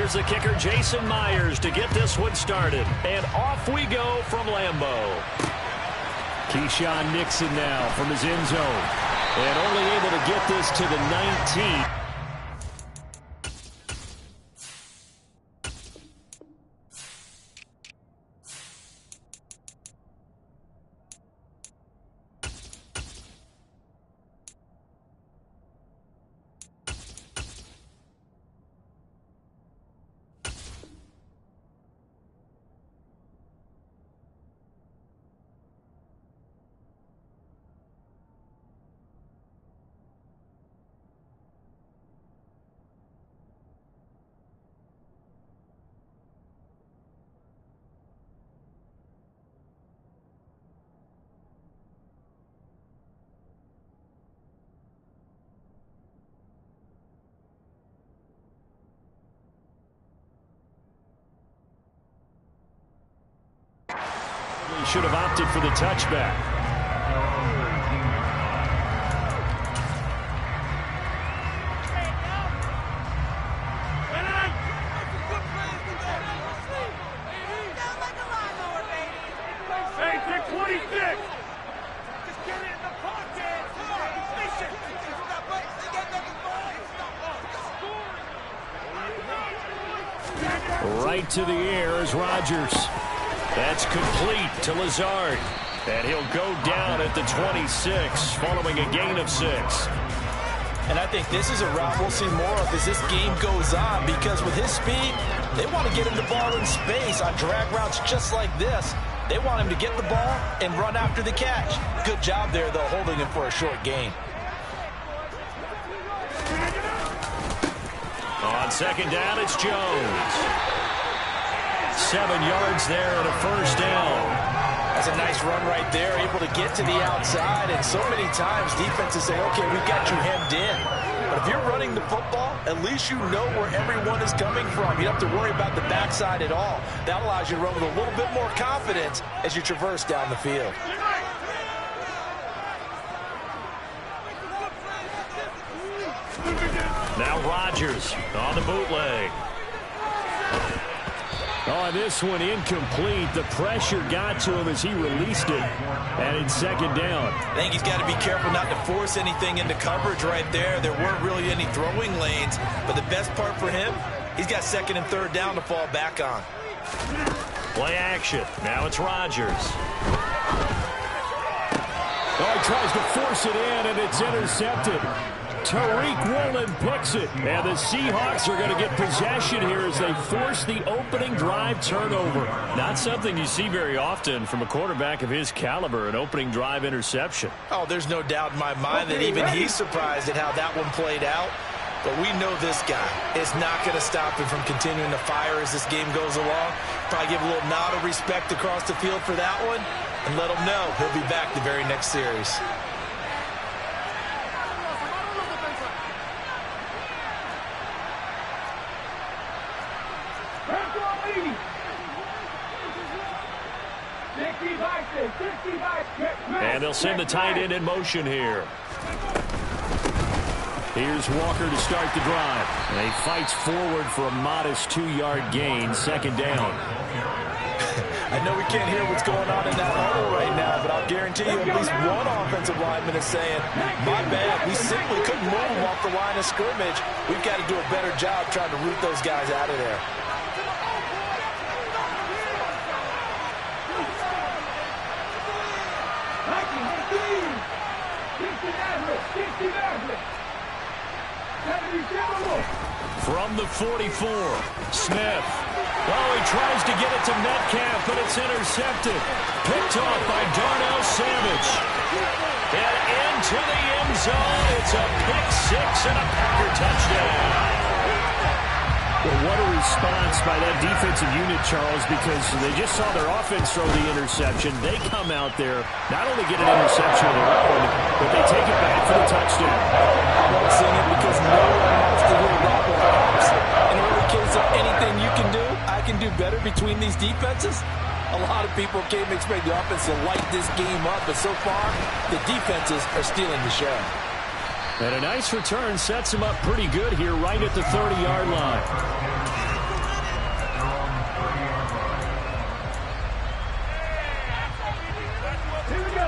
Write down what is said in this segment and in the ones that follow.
Here's the kicker, Jason Myers, to get this one started. And off we go from Lambeau. Keyshawn Nixon now from his end zone. And only able to get this to the 19. Should have opted for the touchback. Hey, pick 26. Just get it in the pocket. Right to the air is Rodgers. That's complete to Lazard. And he'll go down at the 26 following a gain of 6. And I think this is a route we'll see more of as this game goes on, because with his speed, they want to get him the ball in space on drag routes just like this. They want him to get the ball and run after the catch. Good job there, though, holding him for a short gain. On second down, it's Jones. 7 yards there and a first down. That's a nice run right there, able to get to the outside. And so many times defenses say, okay, we've got you hemmed in. But if you're running the football, at least you know where everyone is coming from. You don't have to worry about the backside at all. That allows you to run with a little bit more confidence as you traverse down the field. Now Rodgers on the bootleg. Oh, this one incomplete. The pressure got to him as he released it. And it's second down. I think he's got to be careful not to force anything into coverage right there. There weren't really any throwing lanes. But the best part for him, he's got second and third down to fall back on. Play action. Now it's Rodgers. Oh, he tries to force it in, and it's intercepted. Tariq Woolen picks it, and the Seahawks are going to get possession here as they force the opening drive turnover. Not something you see very often from a quarterback of his caliber, an opening drive interception. Oh, there's no doubt in my mind that even he's surprised at how that one played out. But we know this guy is not going to stop him from continuing to fire as this game goes along. Probably give a little nod of respect across the field for that one, and let him know he'll be back the very next series. And they'll send the tight end in motion here. Here's Walker to start the drive. And he fights forward for a modest 2-yard gain, second down. I know we can't hear what's going on in that huddle right now, but I'll guarantee you at least one offensive lineman is saying, my bad, we simply couldn't move them off the line of scrimmage. We've got to do a better job trying to root those guys out of there. From the 44, Smith. Oh, he tries to get it to Metcalf, but it's intercepted. Picked off by Darnell Savage. And into the end zone. It's a pick six and a Packer touchdown. Well, what a response by that defensive unit, Charles, because they just saw their offense throw the interception. They come out there, not only get an interception of their own, but they take it back for the touchdown. I love seeing it because no one wants to hear Robert Hobbs. In early case of anything you can do, I can do better between these defenses. A lot of people came to expect the offense to light this game up, but so far, the defenses are stealing the show. And a nice return sets him up pretty good here right at the 30-yard line.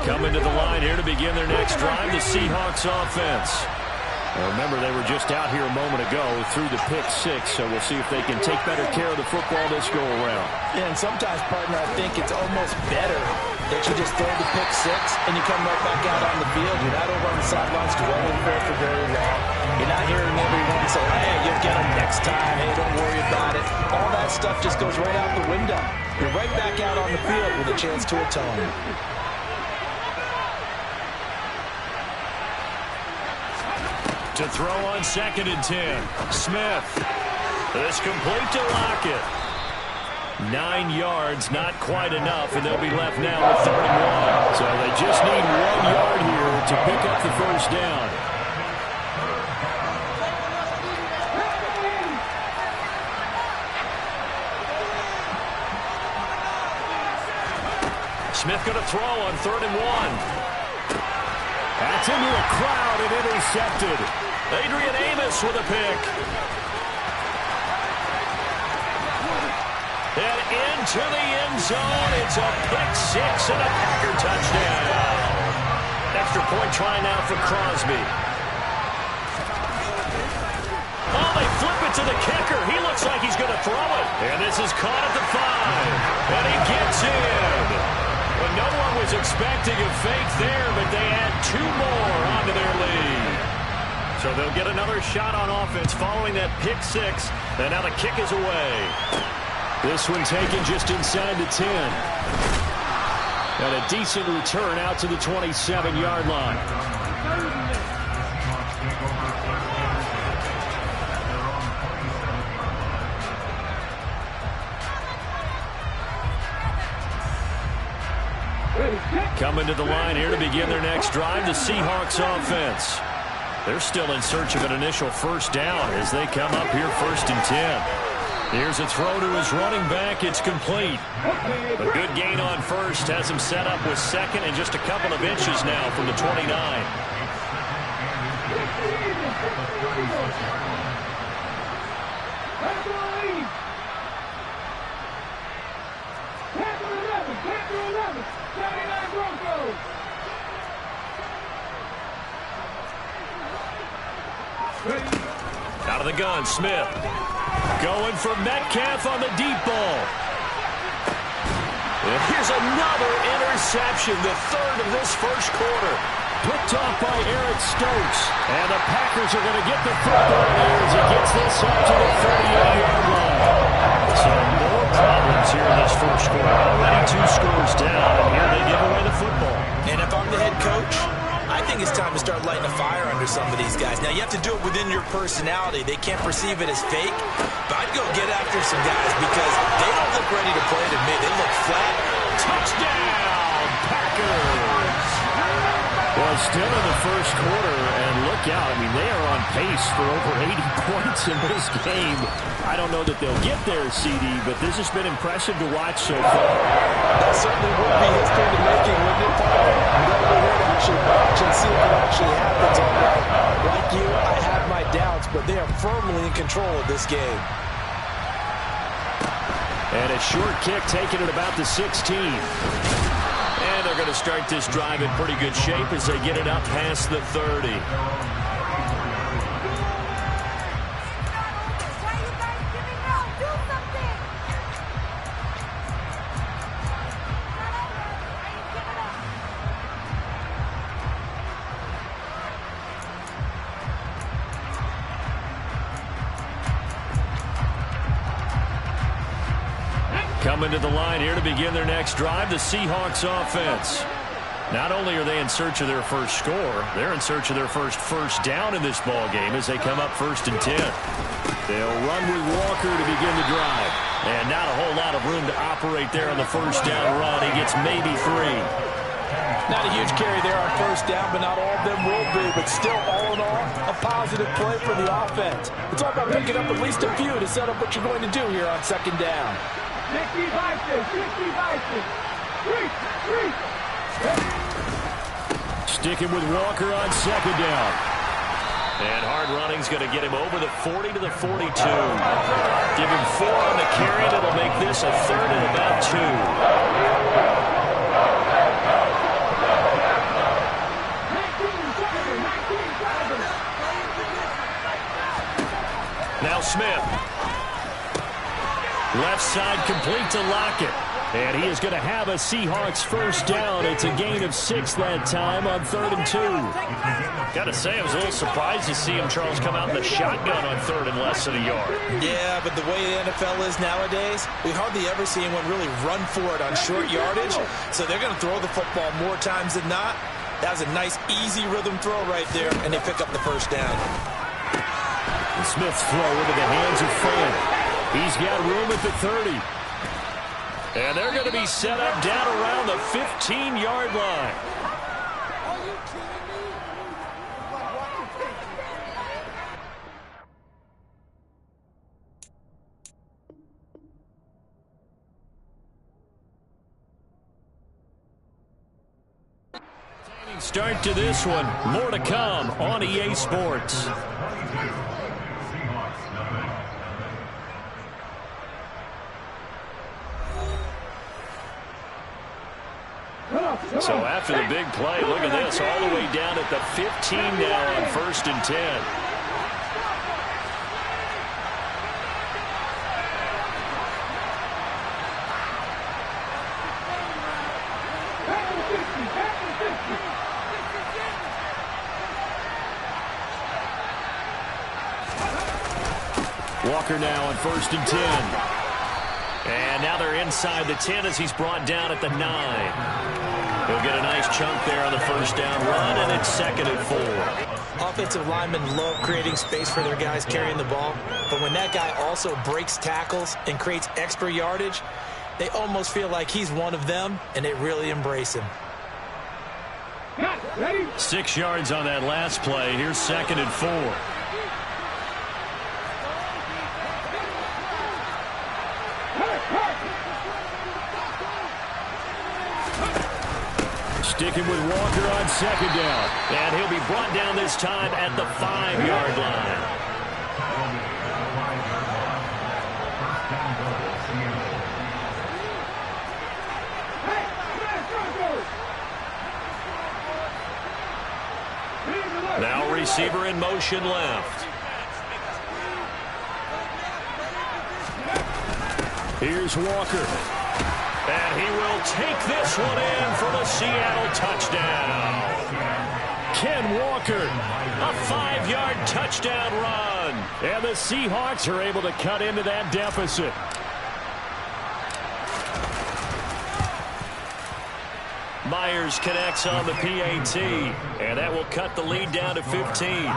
Coming to the line here to begin their next drive, the Seahawks offense. Now remember, they were just out here a moment ago through the pick six, so we'll see if they can take better care of the football this go-around. Yeah, and sometimes, partner, I think it's almost better that you just throw the pick six and you come right back out on the field. You're not over on the sidelines dwelling for it for very long. You're not hearing everyone say, hey, you'll get them next time. Hey, don't worry about it. All that stuff just goes right out the window. You're right back out on the field with a chance to atone. To throw on 2nd and 10. Smith. This complete to Lockett. 9 yards, not quite enough, and they'll be left now with 31. So they just need 1 yard here to pick up the first down. Smith going to throw on 3rd and 1. That's into a crowd and intercepted. Adrian Amos with a pick. And into the end zone. It's a pick six and a Packer touchdown. Extra point try now for Crosby. Oh, they flip it to the kicker. He looks like he's going to throw it. And this is caught at the 5. And he gets in. Well, no one was expecting a fake there, but they add 2 more onto their lead. So they'll get another shot on offense following that pick six. And now the kick is away. This one taken just inside the 10. And a decent return out to the 27-yard line. Coming to the line here to begin their next drive, the Seahawks offense. They're still in search of an initial first down as they come up here 1st and 10. Here's a throw to his running back. It's complete. A good gain on first has him set up with 2nd and just a couple of inches now from the 29. Out of the gun, Smith. Going for Metcalf on the deep ball. And here's another interception, the 3rd of this first quarter. Picked off by Eric Stokes. And the Packers are going to get the football here as he gets this up to the 38-yard line. So more problems here in this first quarter. Already 2 scores down, and here they give away the football. And if I'm the head coach, I think it's time to start lighting a fire under some of these guys. Now, you have to do it within your personality. They can't perceive it as fake, but I'd go get after some guys because they don't look ready to play to me. They look flat. Touchdown, Packers! Well, still in the first quarter, and look out. I mean, they are on pace for over 80 points in this game. I don't know that they'll get there, CD, but this has been impressive to watch so far. That certainly would be history to making, wouldn't it, Paul? I'm going to here to actually watch and see if it actually happens. Like you, I have my doubts, but they are firmly in control of this game. And a short kick taken at about the 16. And they're going to start this drive in pretty good shape as they get it up past the 30. Coming to the line here to begin their next drive, the Seahawks offense. Not only are they in search of their first score, they're in search of their first down in this ball game as they come up 1st and 10. They'll run with Walker to begin the drive. And not a whole lot of room to operate there on the first down run. He gets maybe 3. Not a huge carry there on first down, but not all of them will be. But still, all in all, a positive play for the offense. It's all about picking up at least a few to set up what you're going to do here on 2nd down. Sticking with Walker on 2nd down. And hard running's going to get him over the 40 to the 42. Give him 4 on the carry. That'll make this a 3rd and about 2. Smith. Left side complete to Lockett. And he is going to have a Seahawks first down. It's a gain of 6 that time on 3rd and 2. Got to say, I was a little surprised to see him, Charles, come out in the shotgun on 3rd and less than a yard. Yeah, but the way the NFL is nowadays, we hardly ever see anyone really run for it on short yardage. So they're going to throw the football more times than not. That was a nice, easy rhythm throw right there, and they pick up the first down. And Smith's throw into the hands of Fan. He's got room at the 30. And they're going to be set up down around the 15-yard line. Start to this one. More to come on EA Sports. So after the big play, look at this, all the way down at the 15 now on 1st and 10. Walker now on 1st and 10. And now they're inside the 10 as he's brought down at the 9. He'll get a nice chunk there on the first down run, and it's 2nd and 4. Offensive linemen love creating space for their guys carrying the ball, but when that guy also breaks tackles and creates extra yardage, they almost feel like he's one of them, and they really embrace him. 6 yards on that last play. Here's 2nd and 4. Sticking with Walker on 2nd down. And he'll be brought down this time at the 5-yard line. Now receiver in motion left. Here's Walker. And he will take this one in for the Seattle touchdown. Ken Walker, a 5-yard touchdown run. And the Seahawks are able to cut into that deficit. Myers connects on the PAT, and that will cut the lead down to 15.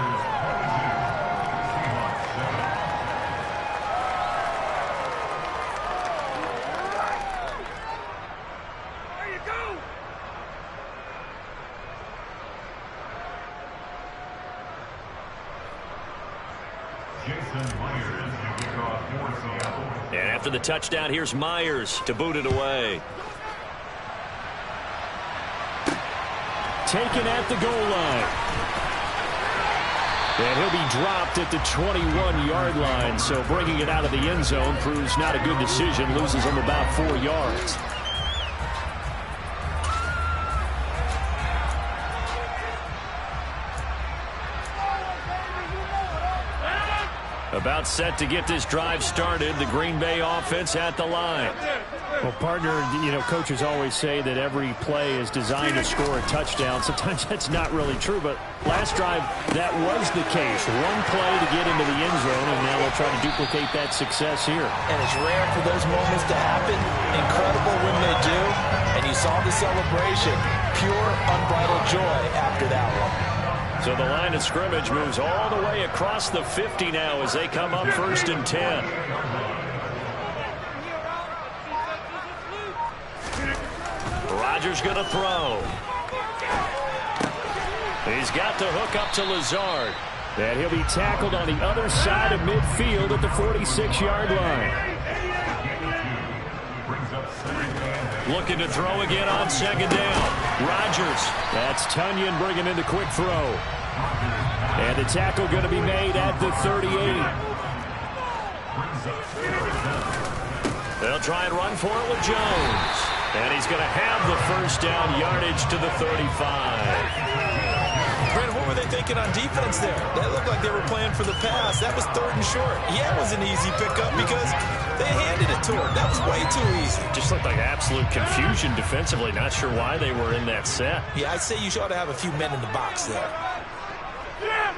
And after the touchdown, here's Myers to boot it away. Taken at the goal line. And he'll be dropped at the 21-yard line, so bringing it out of the end zone proves not a good decision, loses him about 4 yards. About set to get this drive started. The Green Bay offense at the line. Well, partner, you know, coaches always say that every play is designed to score a touchdown. Sometimes that's not really true, but last drive, that was the case. One play to get into the end zone, and now they'll try to duplicate that success here. And it's rare for those moments to happen. Incredible when they do. And you saw the celebration. Pure, unbridled joy after that one. So the line of scrimmage moves all the way across the 50 now as they come up 1st and 10. Rodgers going to throw. He's got the hook up to Lazard. And he'll be tackled on the other side of midfield at the 46-yard line. Looking to throw again on 2nd down. Rodgers. That's Tunyon bringing in the quick throw. And the tackle going to be made at the 38. They'll try and run for it with Jones. And he's going to have the first down, yardage to the 35. What were they thinking on defense there? That looked like they were playing for the pass. That was 3rd and short. Yeah, it was an easy pickup because they handed it to him. That was way too easy. Just looked like absolute confusion defensively. Not sure why they were in that set. Yeah, I'd say you ought to have a few men in the box there.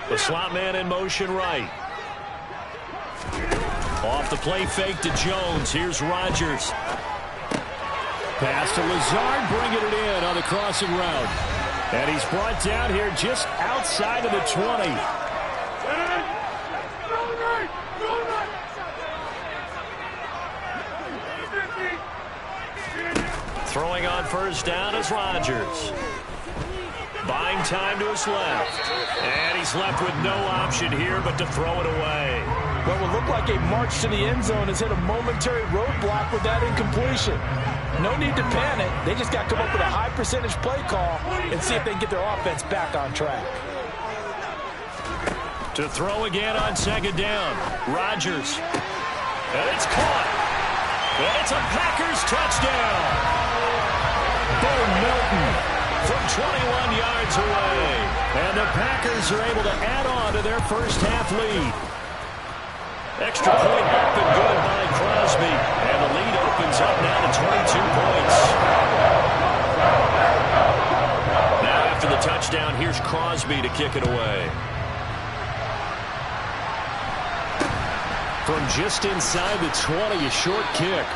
The slot man in motion right. Off the play fake to Jones. Here's Rodgers. Pass to Lazard, bringing it in on the crossing route. And he's brought down here just outside of the 20. Throwing on first down is Rodgers. Buying time to his left. And he's left with no option here but to throw it away. What would look like a march to the end zone has hit a momentary roadblock with that incompletion. No need to panic. They just got to come up with a high percentage play call and see if they can get their offense back on track. To throw again on second down. Rodgers. And it's caught. And it's a Packers touchdown. Bo Melton from 21 yards away. And the Packers are able to add on to their first half lead. Extra point up and good by Crosby. And the lead opens up now to 22 points. Now after the touchdown, here's Crosby to kick it away. From just inside the 20, a short kick.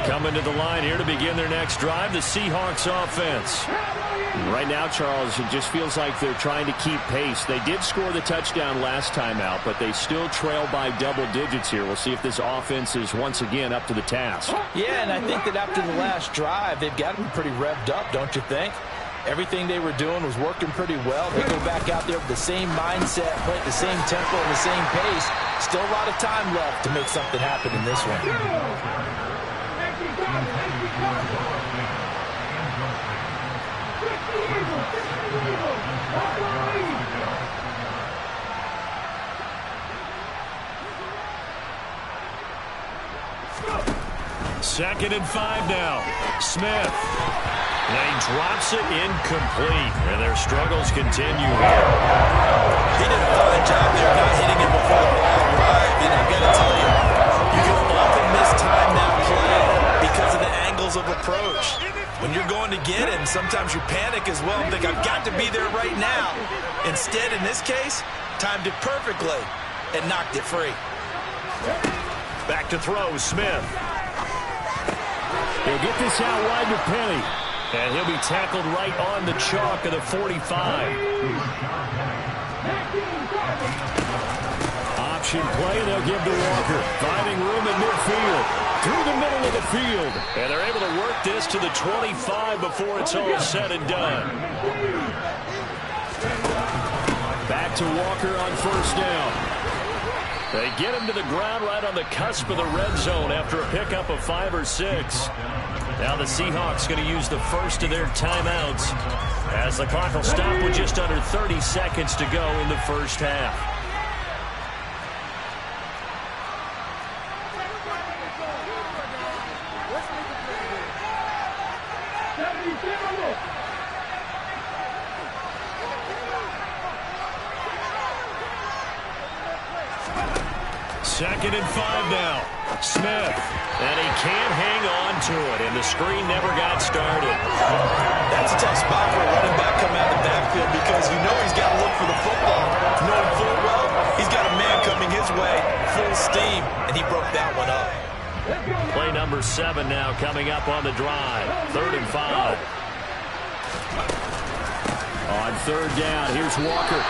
Coming to the line here to begin their next drive, the Seahawks offense. Right now, Charles, it just feels like they're trying to keep pace. They did score the touchdown last time out, but they still trail by double digits here. We'll see if this offense is once again up to the task. Yeah, and I think that after the last drive, they've got to be pretty revved up, don't you think? Everything they were doing was working pretty well. They go back out there with the same mindset, play at the same tempo and the same pace. Still a lot of time left to make something happen in this one. Second and 5 now. Smith. And he drops it incomplete. And their struggles continue here. He did a fine job there not hitting it before the ball arrived. And I've got to tell you, you can often mistime that play because of the angles of approach. When you're going to get him, sometimes you panic as well and think, I've got to be there right now. Instead, in this case, timed it perfectly and knocked it free. Back to throw, Smith. He'll get this out wide to Penny. And he'll be tackled right on the chalk of the 45. Option play, and they'll give to Walker. Finding room in midfield. Through the middle of the field. And they're able to work this to the 25 before it's all said and done. Back to Walker on first down. They get him to the ground right on the cusp of the red zone after a pickup of 5 or 6. Now the Seahawks going to use the first of their timeouts as the clock will stop with just under 30 seconds to go in the first half. Second and 5 now. Smith. And he can't hang on to it. And the screen never got started. That's a tough spot for a running back coming out of the backfield because you know he's got to look for the football. Knowing full well he's got a man coming his way, full steam, and he broke that one up. Play number 7 now coming up on the drive. 3rd and 5. On third down, here's Walker.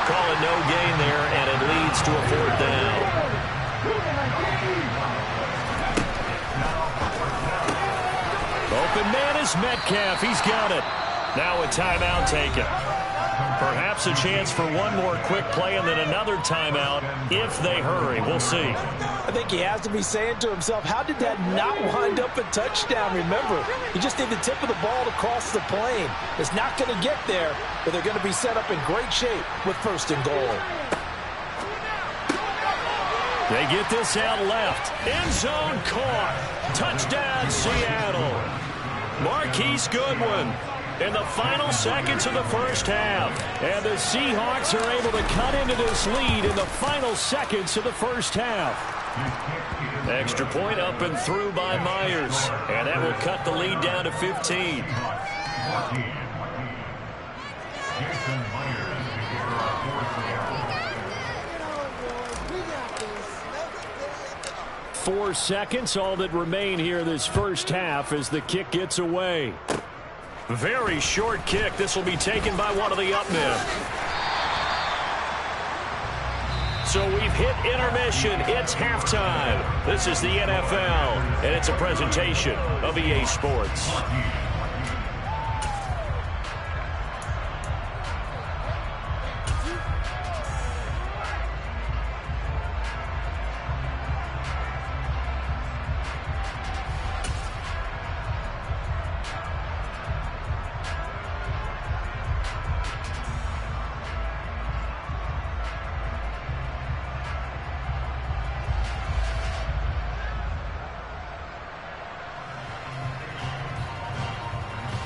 Call it no gain there, and it leads to a 4th down. Open man is Metcalf. He's got it. Now a timeout taken. Perhaps a chance for one more quick play and then another timeout if they hurry. We'll see. I think he has to be saying to himself, how did that not wind up a touchdown? Remember, you just need the tip of the ball to cross the plane. It's not going to get there, but they're going to be set up in great shape with 1st and goal. They get this out left. End zone caught. Touchdown, Seattle. Marquise Goodwin in the final seconds of the first half. And the Seahawks are able to cut into this lead in the final seconds of the first half. Extra point up and through by Myers. And that will cut the lead down to 15. 4 seconds, all that remain here this first half as the kick gets away. Very short kick. This will be taken by one of the up men. So we've hit intermission. It's halftime. This is the NFL, and it's a presentation of EA Sports.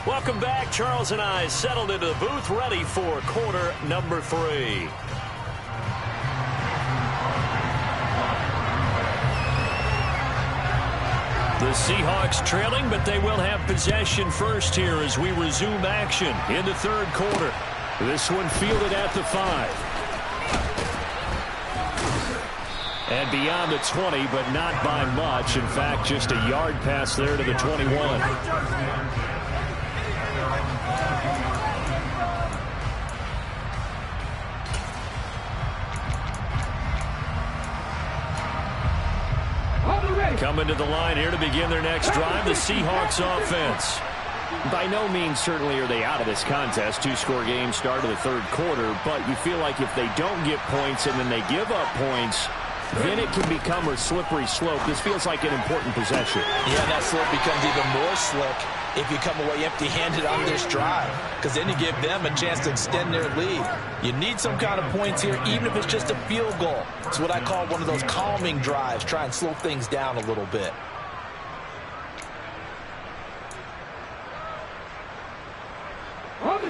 Welcome back. Charles and I settled into the booth, ready for quarter number 3. The Seahawks trailing, but they will have possession first here as we resume action in the third quarter. This one fielded at the 5. And beyond the 20, but not by much. In fact, just a yard pass there to the 21. Coming to the line here to begin their next drive, the Seahawks offense. By no means certainly are they out of this contest. 2-score game, start of the third quarter, but you feel like if they don't get points and then they give up points, then it can become a slippery slope. This feels like an important possession. Yeah, that slope becomes even more slick if you come away empty-handed on this drive, because then you give them a chance to extend their lead. You need some kind of points here, even if it's just a field goal. It's what I call one of those calming drives. Try and slow things down a little bit.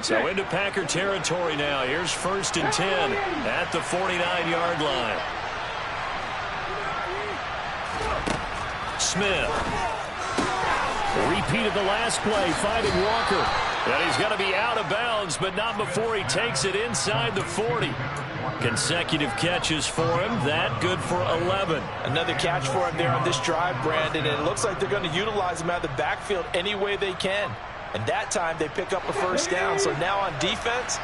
So into Packer territory now. Here's 1st and 10 at the 49-yard line. Smith. Repeated the last play, finding Walker. And he's going to be out of bounds, but not before he takes it inside the 40. Consecutive catches for him. That good for 11. Another catch for him there on this drive, Brandon. And it looks like they're going to utilize him out of the backfield any way they can. And that time they pick up a first down. So now on defense,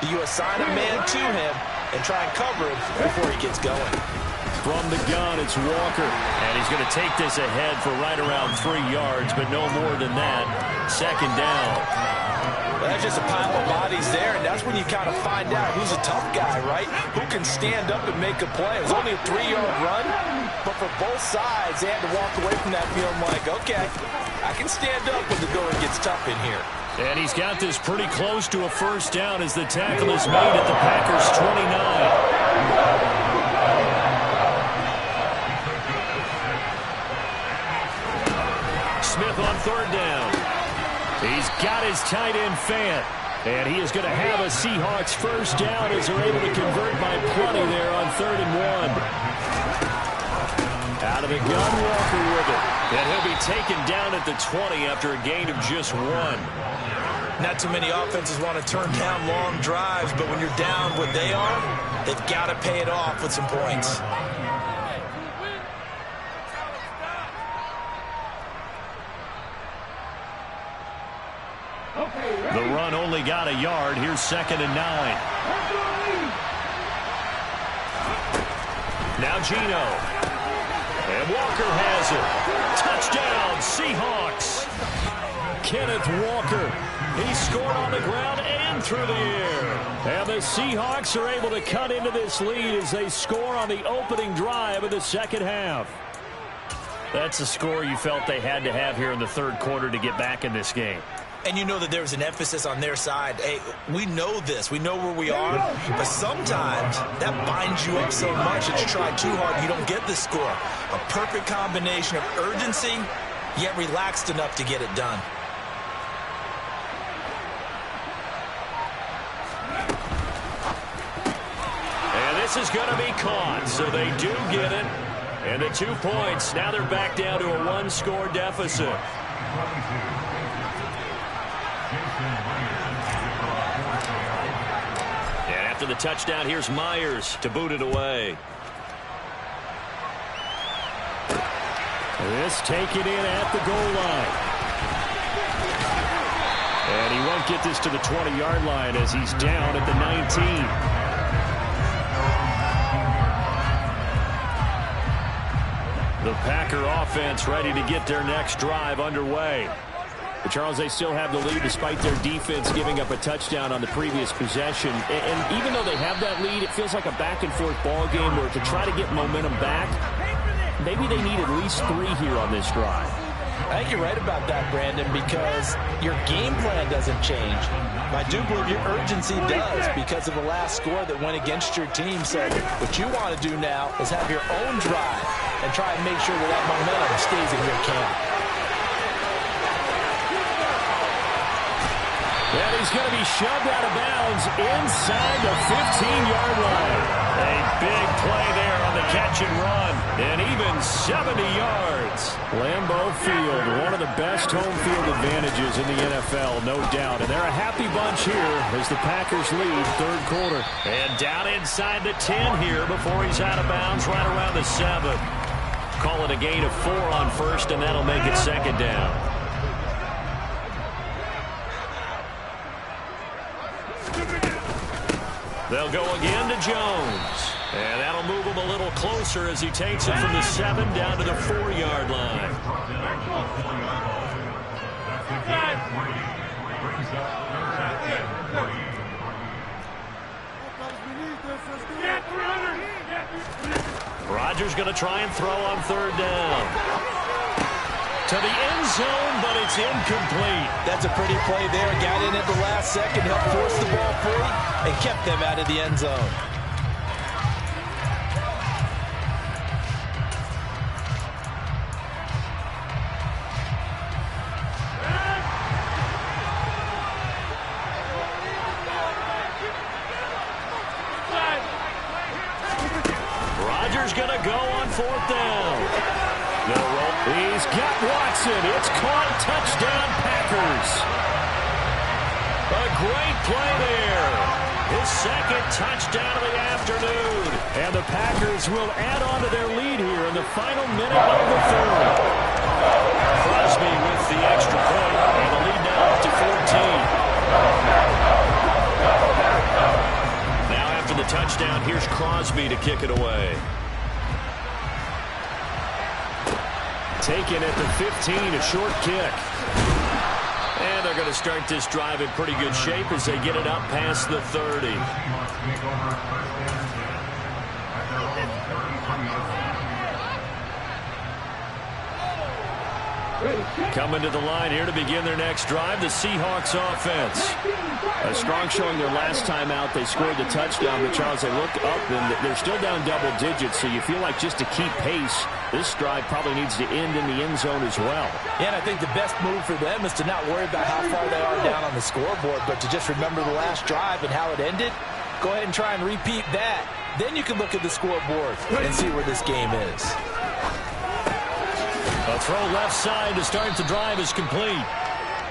you assign a man to him and try and cover him before he gets going. From the gun, it's Walker. And he's going to take this ahead for right around 3 yards, but no more than that. 2nd down. Well, that's just a pile of bodies there, and that's when you kind of find out who's a tough guy, right? Who can stand up and make a play. It was only a 3-yard run, but for both sides, they had to walk away from that feeling like, okay, I can stand up when the going gets tough in here. And he's got this pretty close to a first down as the tackle is made at the Packers' 29. Smith on 3rd down. He's got his tight end Fant. And he is going to have a Seahawks first down as they're able to convert by plenty there on 3rd and 1. Out of the gun, Walker with it. And he'll be taken down at the 20 after a gain of just 1. Not too many offenses want to turn down long drives, but when you're down what they are, they've got to pay it off with some points. The run only got a yard. Here's 2nd and 9. Now Geno. And Walker has it. Touchdown, Seahawks. Kenneth Walker. He scored on the ground and through the air. And the Seahawks are able to cut into this lead as they score on the opening drive of the second half. That's a score you felt they had to have here in the third quarter to get back in this game. And you know that there's an emphasis on their side. Hey, we know this. We know where we are. But sometimes that binds you up so much that you try too hard, you don't get the score. A perfect combination of urgency, yet relaxed enough to get it done. And this is going to be caught, so they do get it. And the 2 points, now they're back down to a one-score deficit. And after the touchdown, here's Myers to boot it away. This taken in at the goal line. And he won't get this to the 20-yard line as he's down at the 19. The Packer offense ready to get their next drive underway. But Charles, they still have the lead despite their defense giving up a touchdown on the previous possession. And even though they have that lead, it feels like a back-and-forth ball game where to try to get momentum back, maybe they need at least 3 here on this drive. I think you're right about that, Brandon, because your game plan doesn't change. I do believe your urgency does because of the last score that went against your team. So what you want to do now is have your own drive and try and make sure that momentum stays in your camp. And he's going to be shoved out of bounds inside the 15-yard line. A big play there on the catch and run. And even 70 yards. Lambeau Field, one of the best home field advantages in the NFL, no doubt. And they're a happy bunch here as the Packers lead third quarter. And down inside the 10 here before he's out of bounds right around the 7. Call it a gain of 4 on first, and that'll make it second down. They'll go again to Jones. And that'll move him a little closer as he takes it from the 7 down to the 4-yard line. Rodgers going to try and throw on third down. To the end zone, but it's incomplete. That's a pretty play there. Got in at the last second, helped force the ball free, and kept them out of the end zone. Rodgers going to go on fourth down. He's got Watson. It's caught. Touchdown, Packers. A great play there. His second touchdown of the afternoon. And the Packers will add on to their lead here in the final minute of the third. Crosby with the extra point, and the lead now up to 14. Now after the touchdown, here's Crosby to kick it away. Taken at the 15, a short kick. And they're going to start this drive in pretty good shape as they get it up past the 30. Coming to the line here to begin their next drive, the Seahawks offense. A strong showing their last time out. They scored the touchdown, but Charles, they look up and they're still down double digits, so you feel like just to keep pace, this drive probably needs to end in the end zone as well. Yeah, and I think the best move for them is to not worry about how far they are down on the scoreboard, but to just remember the last drive and how it ended. Go ahead and try and repeat that. Then you can look at the scoreboard and see where this game is. A throw left side to start the drive is complete.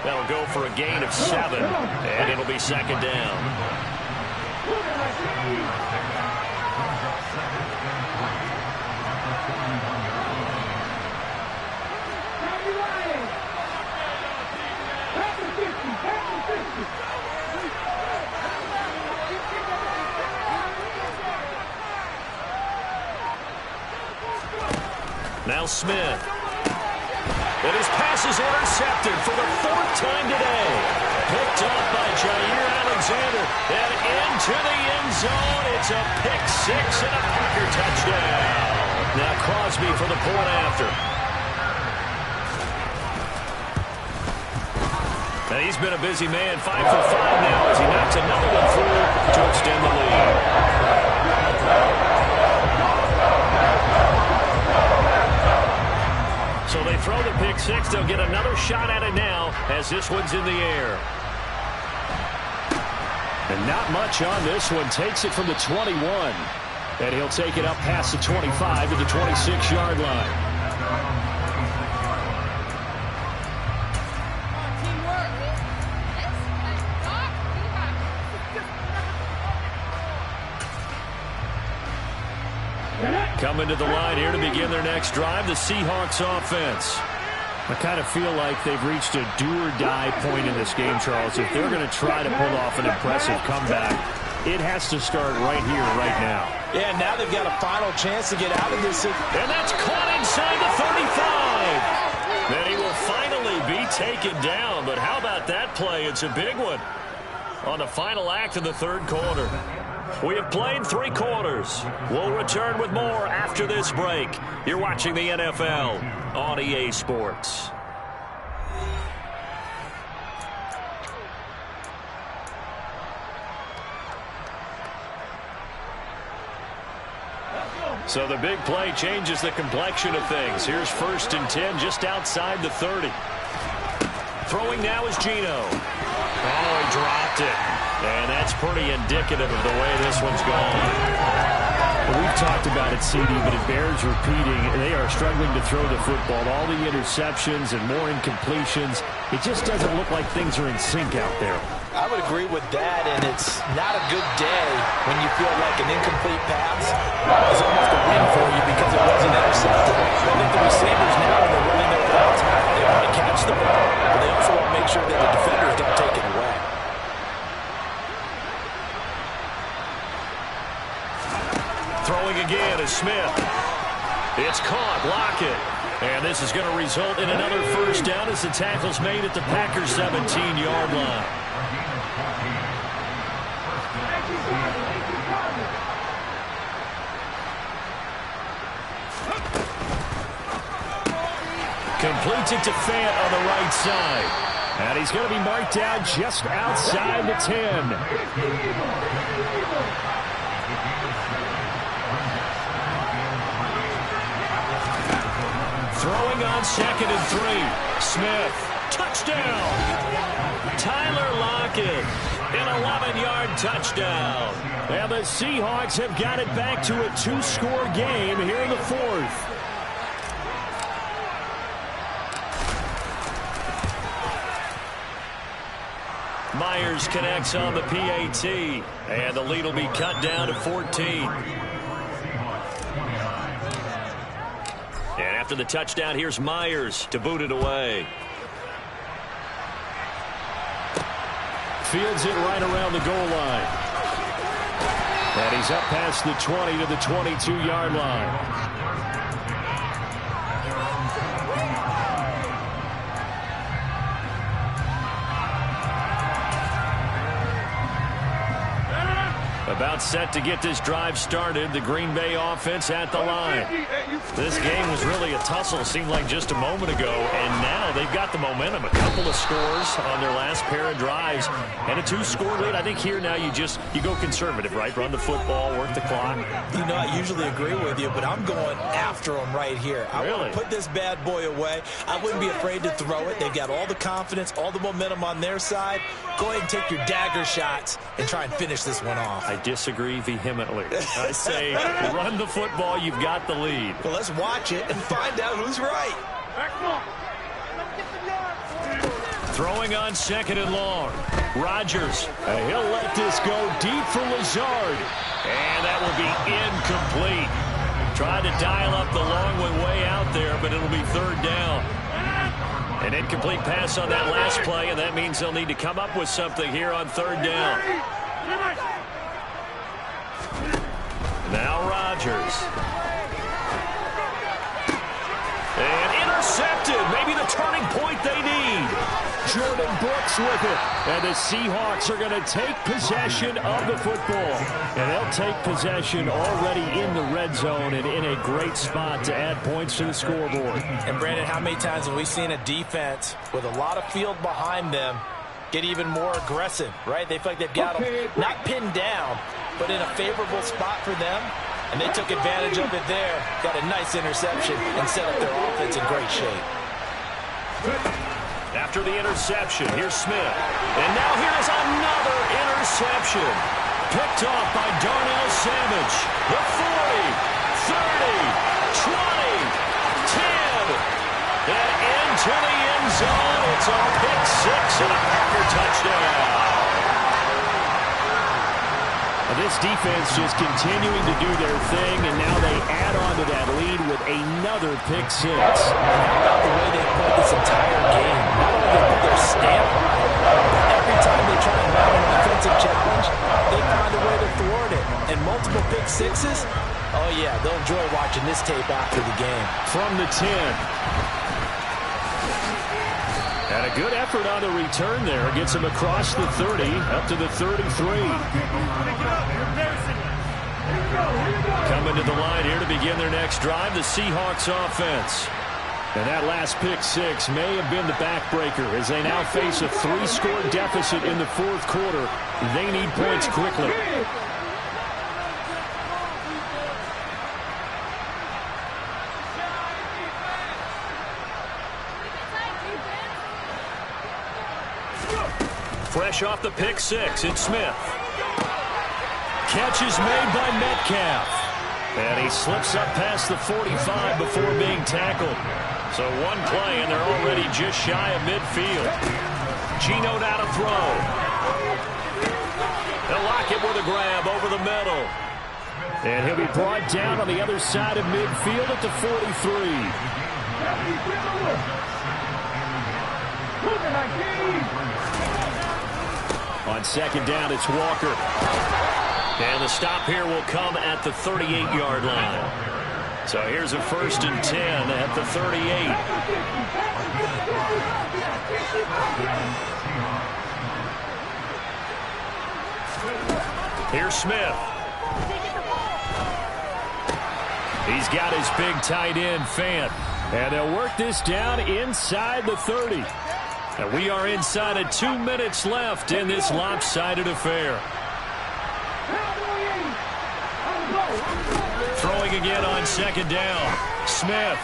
That'll go for a gain of 7, and it'll be second down. Now Smith. And his pass is intercepted for the 4th time today. Picked up by Jair Alexander. And into the end zone. It's a pick 6 and a Packer touchdown. Now Crosby for the point after. Now, he's been a busy man, 5 for 5 now as he knocks another one through to extend the lead. So they throw the pick six. They'll get another shot at it now as this one's in the air. And not much on this one. Takes it from the 21. And he'll take it up past the 25 to the 26-yard line. Coming to the line here to begin their next drive, the Seahawks offense. I kind of feel like they've reached a do-or-die point in this game, Charles. If they're going to try to pull off an impressive comeback, it has to start right here, right now. Yeah, now they've got a final chance to get out of this. And that's caught inside the 35. Then he will finally be taken down. But how about that play? It's a big one on the final act of the third quarter. We have played 3 quarters. We'll return with more after this break. You're watching the NFL on EA Sports. So the big play changes the complexion of things. Here's 1st and 10 just outside the 30. Throwing now is Geno. Oh, he dropped it. And that's pretty indicative of the way this one's gone. Well, we've talked about it, CD, but it bears repeating. They are struggling to throw the football. All the interceptions and more incompletions. It just doesn't look like things are in sync out there. I would agree with that, and it's not a good day when you feel like an incomplete pass is almost a win for you because it wasn't intercepted. I think the receivers now, when they're running their routes, they want to catch the ball, but they also want to make sure that the defenders don't take it away. Throwing again is Smith. It's caught. Lockett. And this is going to result in another first down as the tackle's made at the Packers' 17-yard line. Completes it to Fant on the right side. And he's going to be marked down just outside the 10. Throwing on 2nd and 3. Smith. Touchdown. Tyler Lockett. An 11-yard touchdown. And the Seahawks have got it back to a 2-score game here in the 4th. Myers connects on the PAT. And the lead will be cut down to 14. And after the touchdown, here's Myers to boot it away. Fields it right around the goal line. And he's up past the 20 to the 22-yard line. About set to get this drive started. The Green Bay offense at the line. This game was really a tussle. Seemed like just a moment ago. And now they've got the momentum. A couple of scores on their last pair of drives. And a 2-score lead. I think here now you go conservative, right? Run the football, work the clock. You know, I usually agree with you, but I'm going after them right here. I want to put this bad boy away. I wouldn't be afraid to throw it. They've got all the confidence, all the momentum on their side. Go ahead and take your dagger shots and try and finish this one off. I disagree vehemently. I say run the football. You've got the lead. Well, let's watch it and find out who's right. Throwing on 2nd and long. Rodgers. He'll let this go deep for Lazard. And that will be incomplete. Tried to dial up the long one way out there, but it'll be 3rd down. An incomplete pass on that last play, and that means they'll need to come up with something here on 3rd down. Now Rodgers. And intercepted. Maybe the turning point they need. Jordan Brooks with it. And the Seahawks are going to take possession of the football. And they'll take possession already in the red zone and in a great spot to add points to the scoreboard. And, Brandon, how many times have we seen a defense with a lot of field behind them get even more aggressive, right? They feel like they've got them not pinned down, but in a favorable spot for them. And they took advantage of it there. Got a nice interception and set up their offense in great shape. After the interception, here's Smith. And now here's another interception. Picked off by Darnell Savage. The 40, 30, 20, 10. And into the end zone. It's a pick six and a Packer touchdown. This defense just continuing to do their thing, and now they add on to that lead with another pick six. How about the way they played this entire game? Not only did they put their stamp on it, but every time they try and mount an offensive challenge, they find a way to thwart it. And multiple pick sixes, oh yeah, they'll enjoy watching this tape after the game. From the 10. And a good effort on the return there. Gets him across the 30, up to the 33. Coming to the line here to begin their next drive, the Seahawks offense. And that last pick six may have been the backbreaker as they now face a 3-score deficit in the fourth quarter. They need points quickly. Fresh off the pick six, it's Smith. Catch is made by Metcalf. And he slips up past the 45 before being tackled. So one play, and they're already just shy of midfield. Geno now to throw. They'll lock it with a grab over the middle. And he'll be brought down on the other side of midfield at the 43. On second down, it's Walker. And the stop here will come at the 38-yard line. So here's a 1st and 10 at the 38. Here's Smith. He's got his big tight end, Fant. And they'll work this down inside the 30. And we are inside of 2 minutes left in this lopsided affair. Throwing again on second down. Smith.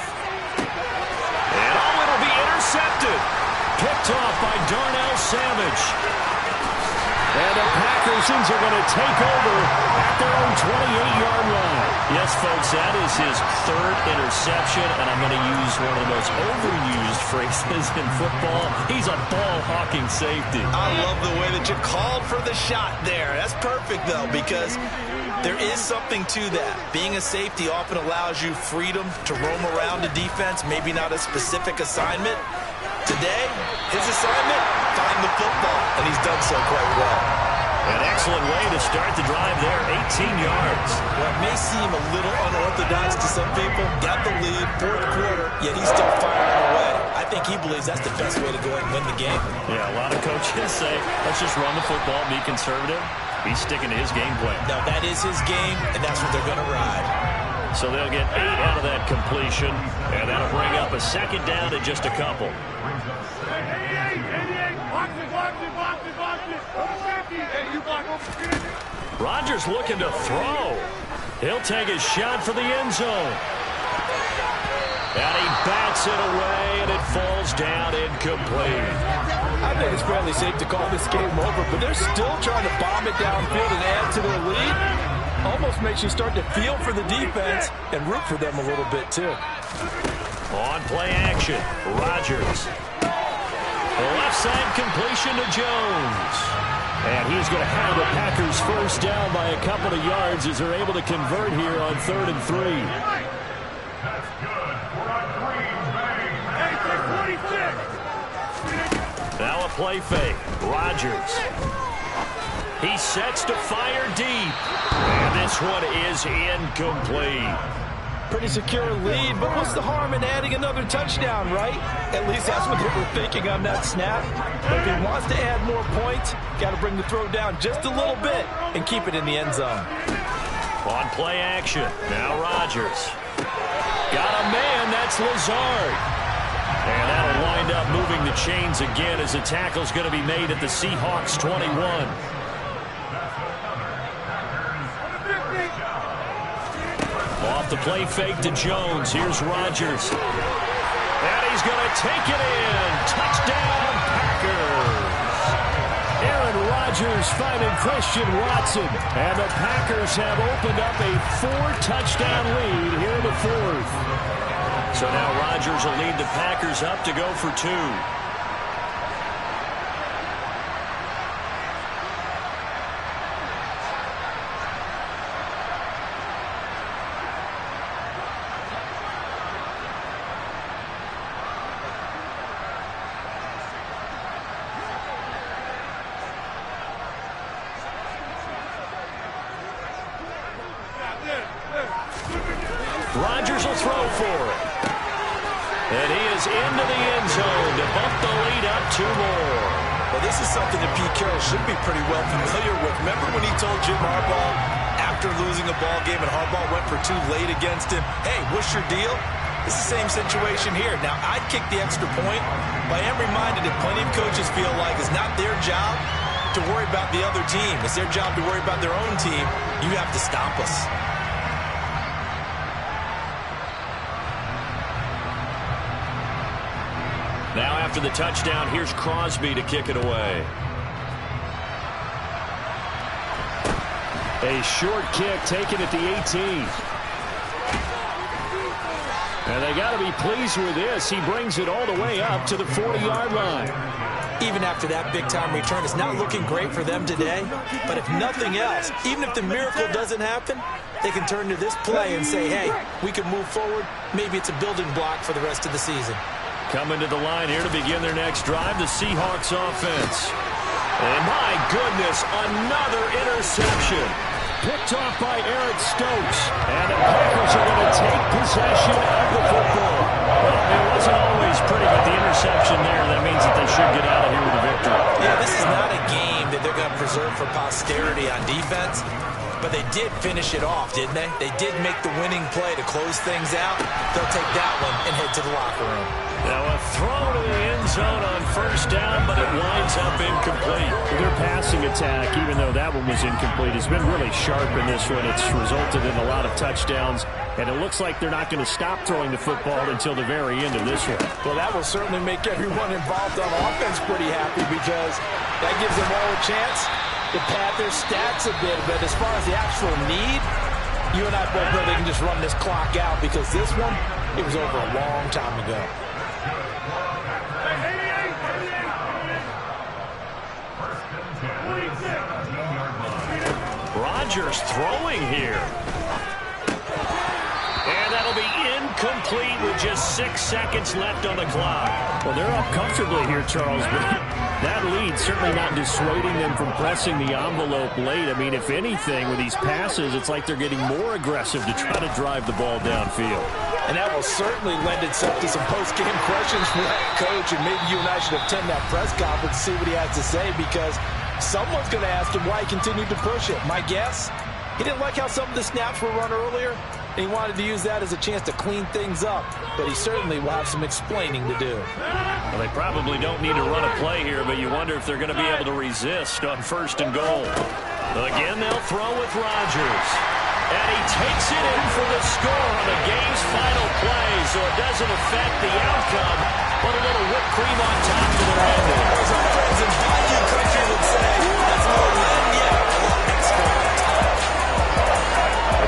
And oh, it'll be intercepted. Picked off by Darnell Savage. And the Packers are going to take over at their own 28-yard line. Yes, folks, that is his 3rd interception, and I'm going to use one of the most overused phrases in football. He's a ball-hawking safety. I love the way that you called for the shot there. That's perfect, though, because there is something to that. Being a safety often allows you freedom to roam around the defense, maybe not a specific assignment. Today, his assignment, find the football, and he's done so quite well. An excellent way to start the drive there, 18 yards. Well, it may seem a little unorthodox to some people. Got the lead, fourth quarter, yet he's still firing away. I think he believes that's the best way to go and win the game. Yeah, a lot of coaches say, let's just run the football, be conservative. He's sticking to his game plan. No, that is his game, and that's what they're going to ride. So they'll get 8 out of that completion, and that'll bring up a second down to just a couple. Rodgers looking to throw. He'll take his shot for the end zone. And he bats it away, and it falls down incomplete. I think it's fairly safe to call this game over, but they're still trying to bomb it downfield and add to their lead. Almost makes you start to feel for the defense and root for them a little bit, too. On play action, Rodgers. The left side completion to Jones. And he's going to have the Packers first down by a couple of yards as they're able to convert here on 3rd and 3. Now a play fake. Rodgers. He sets to fire deep. And this one is incomplete. Pretty secure lead, but what's the harm in adding another touchdown, right? At least that's what they were thinking on that snap. But if he wants to add more points, got to bring the throw down just a little bit and keep it in the end zone. On play action, now Rodgers. Got a man, that's Lazard. And that'll wind up moving the chains again as the tackle's going to be made at the Seahawks 21. Off the play fake to Jones. Here's Rodgers. And he's going to take it in. Touchdown, Packers. Aaron Rodgers finding Christian Watson. And the Packers have opened up a 4-touchdown lead here in the fourth. So now Rodgers will lead the Packers up to go for 2. Rodgers will throw for it. And he is into the end zone to bump the lead up 2 more. Well, this is something that Pete Carroll should be pretty well familiar with. Remember when he told Jim Harbaugh after losing a ball game and Harbaugh went for 2 late against him, hey, what's your deal? It's the same situation here. Now, I'd kick the extra point, but I am reminded that plenty of coaches feel like it's not their job to worry about the other team. It's their job to worry about their own team. You have to stop us. Now after the touchdown, here's Crosby to kick it away. A short kick taken at the 18. And they got to be pleased with this. He brings it all the way up to the 40-yard line. Even after that big-time return, it's not looking great for them today. But if nothing else, even if the miracle doesn't happen, they can turn to this play and say, hey, we can move forward. Maybe it's a building block for the rest of the season. Coming to the line here to begin their next drive, the Seahawks offense. And my goodness, another interception. Picked off by Eric Stokes. And the Packers are going to take possession of the football. Well, it wasn't always pretty, but the interception there, that means that they should get out of here with a victory. Yeah, this is not a game that they're going to preserve for posterity on defense. But they did finish it off, didn't they? They did make the winning play to close things out. They'll take that one and head to the locker room. Now a throw to the end zone on first down, but it winds up incomplete. Their passing attack, even though that one was incomplete, has been really sharp in this one. It's resulted in a lot of touchdowns, and it looks like they're not going to stop throwing the football until the very end of this one. Well, that will certainly make everyone involved on offense pretty happy because that gives them all a chance to pad their stats a bit. But as far as the actual need, you and I both know they can just run this clock out because this one, it was over a long time ago. Rodgers throwing here. And that'll be incomplete with just 6 seconds left on the clock. Well, they're up comfortably here, Charles, but that lead certainly not dissuading them from pressing the envelope late. I mean, if anything, with these passes, it's like they're getting more aggressive to try to drive the ball downfield. And that will certainly lend itself to some post-game questions from that coach, and maybe you and I should attend that press conference to see what he has to say because someone's going to ask him why he continued to push it. My guess, he didn't like how some of the snaps were run earlier, and he wanted to use that as a chance to clean things up. But he certainly will have some explaining to do. Well, they probably don't need to run a play here, but you wonder if they're going to be able to resist on first and goal. Again, they'll throw with Rodgers. And he takes it in for the score on the game's final play, so it doesn't affect the outcome, but a little whipped cream on top to their ending. As our friends in Bayou country would say, that's more lagniappe, a little extra on top.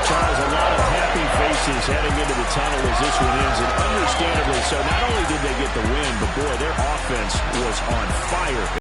Charles, a lot of happy faces heading into the tunnel as this one ends, and understandably so. Not only did they get the win, but boy, their offense was on fire.